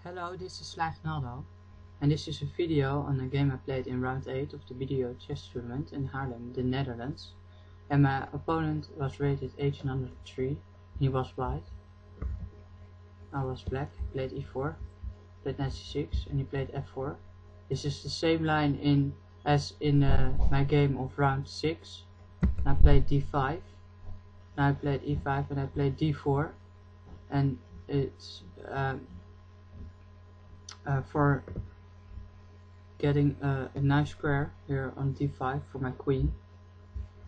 Hello, this is Naldo, and this is a video on a game I played in round 8 of the BDO chess tournament in Haarlem, the Netherlands. And my opponent was rated 1803, he was white. I was black, played e4, played knight c6, and he played f4. This is the same line as in my game of round 6. I played d5, now I played e5, and I played d4, and it's for getting a nice square here on d5 for my queen.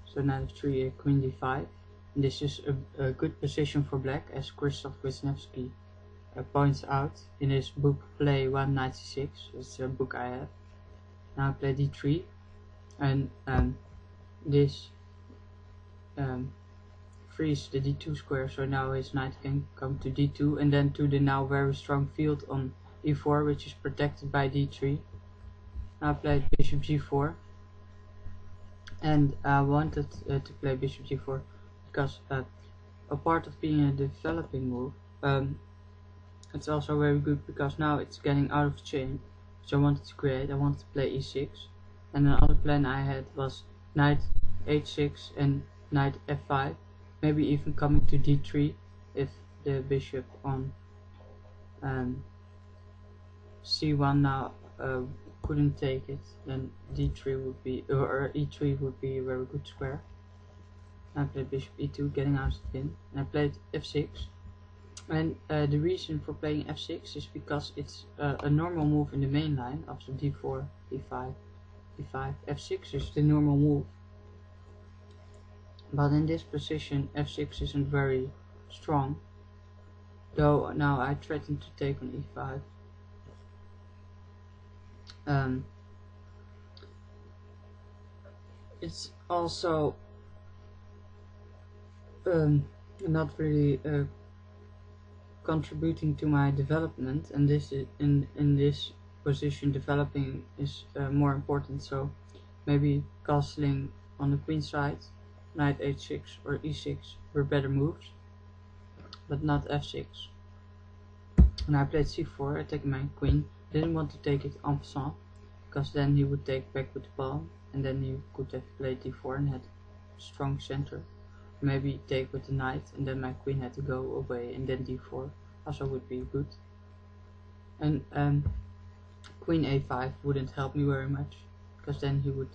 So knight f3, queen d5. And this is a good position for black, as Christoph Wisniewski points out in his book Play 1 Knight c6. It's a book I have. Now I play d3, and this frees the d2 square, so now his knight can come to d2 and then to the now very strong field on e4, which is protected by d3. Now I played bishop g4, and I wanted to play bishop g4 because a part of being a developing move, it's also very good because now it's getting out of chain, which I wanted to create. I wanted to play e6, and another plan I had was knight h6 and knight f5, maybe even coming to d3 if the bishop on c1 now couldn't take it, then d3 would be, or e3 would be a very good square. I played bishop e2, getting out of the pin, and I played f6. And the reason for playing f6 is because it's a normal move in the main line after d4, d5, d5. f6 is the normal move, but in this position f6 isn't very strong, though now I threaten to take on e5. It's also not really contributing to my development, and this is in this position developing is more important, so maybe castling on the queen side, knight h6 or e6 were better moves, but not f6. And I played c4, attacking my queen. Didn't want to take it en passant, because then he would take back with the pawn, and then he could have played d4 and had strong center. Maybe take with the knight, and then my queen had to go away, and then d4 also would be good. And queen a5 wouldn't help me very much, because then he would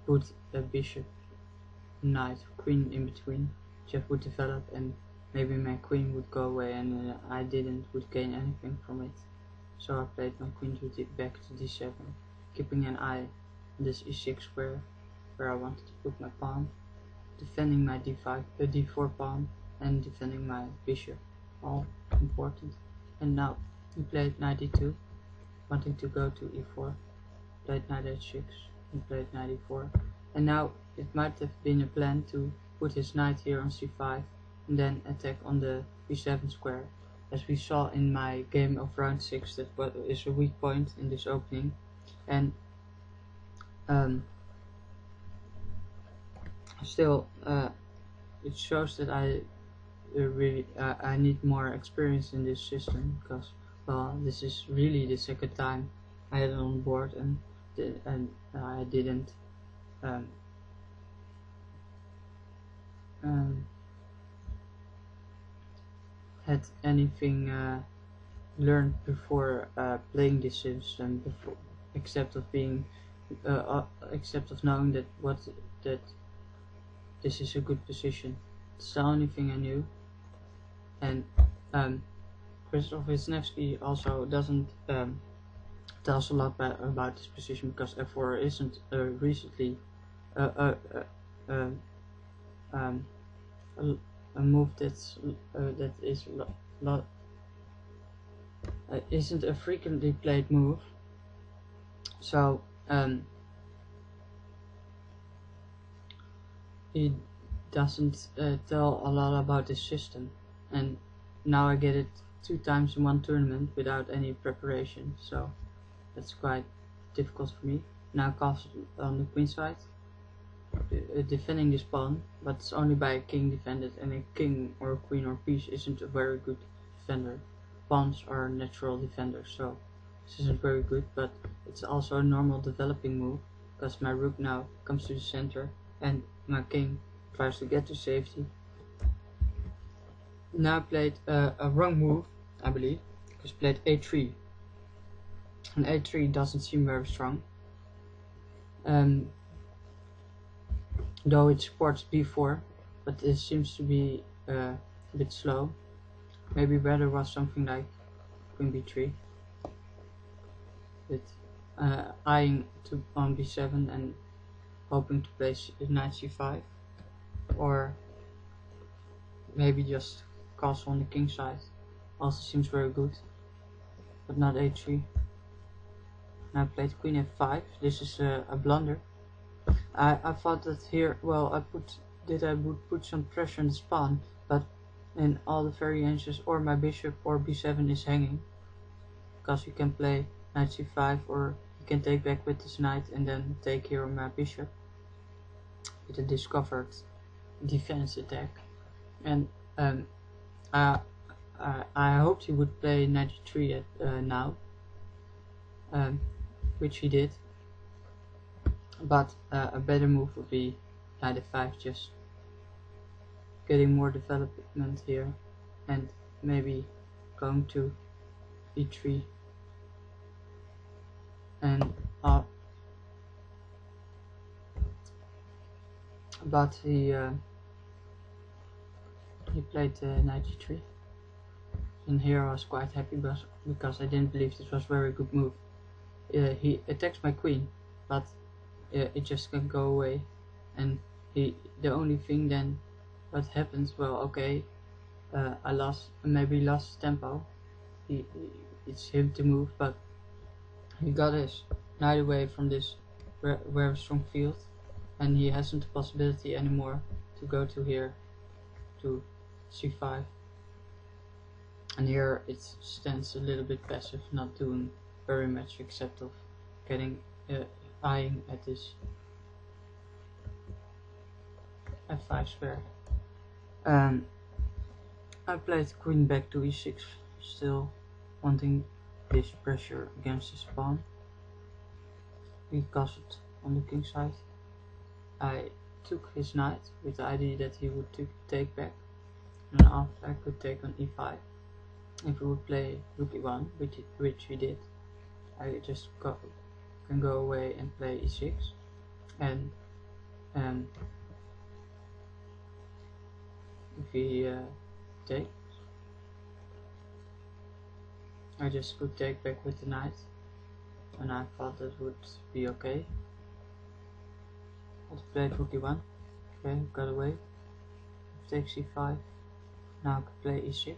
put a bishop, knight, queen in between, which would develop, and maybe my queen would go away, and I would gain anything from it. So I played my queen back to d7, keeping an eye on this e6 square where I wanted to put my pawn, defending my d4 pawn, and defending my bishop, all important. And now he played knight d2, wanting to go to e4, played knight h6, and played knight e4. And now it might have been a plan to put his knight here on c5 and then attack on the b7 square, as we saw in my game of round 6. That is a weak point in this opening, and still it shows that I need more experience in this system, because well, this is really the second time I had it on board, and I didn't had anything learned before playing this system, except of knowing that this is a good position. It's the only thing I knew. And Christoph Wisniewski also doesn't tell us a lot about this position, because f4 isn't recently a move that isn't a frequently played move. So he doesn't tell a lot about this system, and now I get it 2 times in one tournament without any preparation, so that's quite difficult for me. Now castle on the queen side, defending this pawn, but it's only by a king defended, and a king or a queen or piece isn't a very good defender. pawns are natural defenders, so this isn't very good, but it's also a normal developing move, because my rook now comes to the center and my king tries to get to safety. Now I played a wrong move, I believe, because I played a3, and a3 doesn't seem very strong, though it supports b4, but it seems to be a bit slow. Maybe better was something like queen b3, with eyeing on b7 and hoping to play knight c5, or maybe just castle on the king side. Also seems very good, but not a3. Now I played queen f5. This is a blunder. I thought that here, well, I would put some pressure on the pawn, but in all the variations, or my bishop or b7 is hanging, because you can play knight c5, or you can take back with this knight and then take here on my bishop with a discovered defense attack. And I hoped he would play knight e3 now, which he did, but a better move would be knight f5, just getting more development here, and maybe going to e3, and but he played knight e3, and here I was quite happy because I didn't believe this was a very good move. He attacks my queen, but it just can go away, and the only thing then what happens, well, okay, I maybe lost tempo. It's him to move, but he got his knight away from this very strong field, and he hasn't the possibility anymore to go to here to c5, and here it stands a little bit passive, not doing very much except of getting eyeing at this f5 square. I played queen back to e6, still wanting this pressure against his pawn. We castled on the king side. I took his knight with the idea that he would take back, and after I could take on e5. If he would play rook e1, which he did, I just can go away and play e6, and if he takes, I just could take back with the knight, and I thought that would be okay. I played rook e1, okay, got away, take c5, now I could play e6,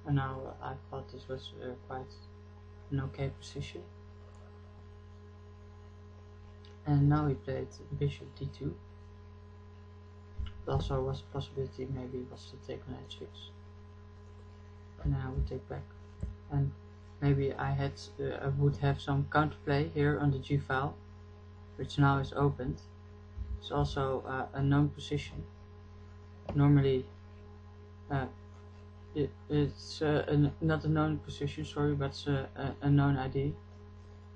and now I thought this was quite an okay position. And now he played bishop d2. Also was a possibility, maybe was to take on h6, and then I would take back, and maybe I would have some counterplay here on the g file, which now is opened. It's also a known position. Normally it's not a known position, sorry, but it's a known ID,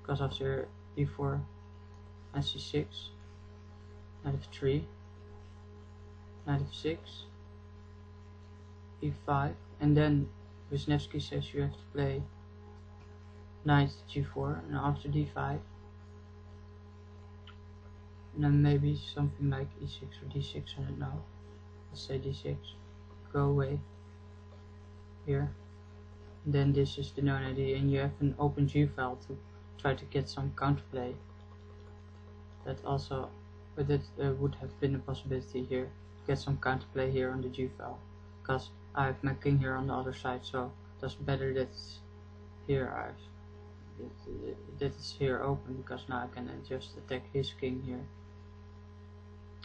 because after e4 and c6, knight f3, knight f6, e5, and then Wisniewski says you have to play knight g4, and after d5, and then maybe something like e6 or d6, I don't know, let's say d6, go away here, and then this is the known ID, and you have an open g file to try to get some counterplay. That also, but that would have been a possibility here, to get some counterplay here on the g file, because I have my king here on the other side, so that's better that it's here. That it's here open, because now I can just attack his king here,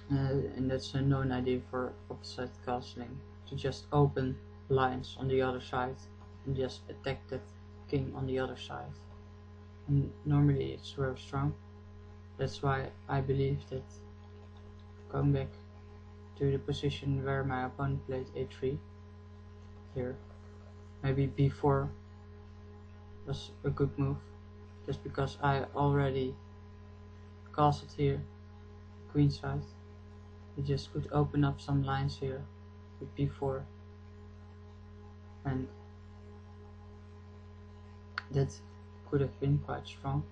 and that's a known idea for opposite castling, to just open lines on the other side and just attack that king on the other side, and normally it's very strong. That's why I believe that going back to the position where my opponent played a3 here, maybe b4 was a good move, just because I already castled here, queenside. You just could open up some lines here with b4, and that could have been quite strong.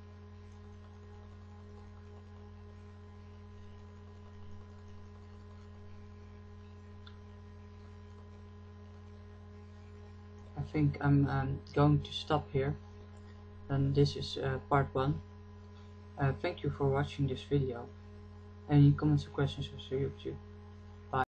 I think I'm going to stop here, and this is part 1. Thank you for watching this video. Any comments or questions, I'll see you.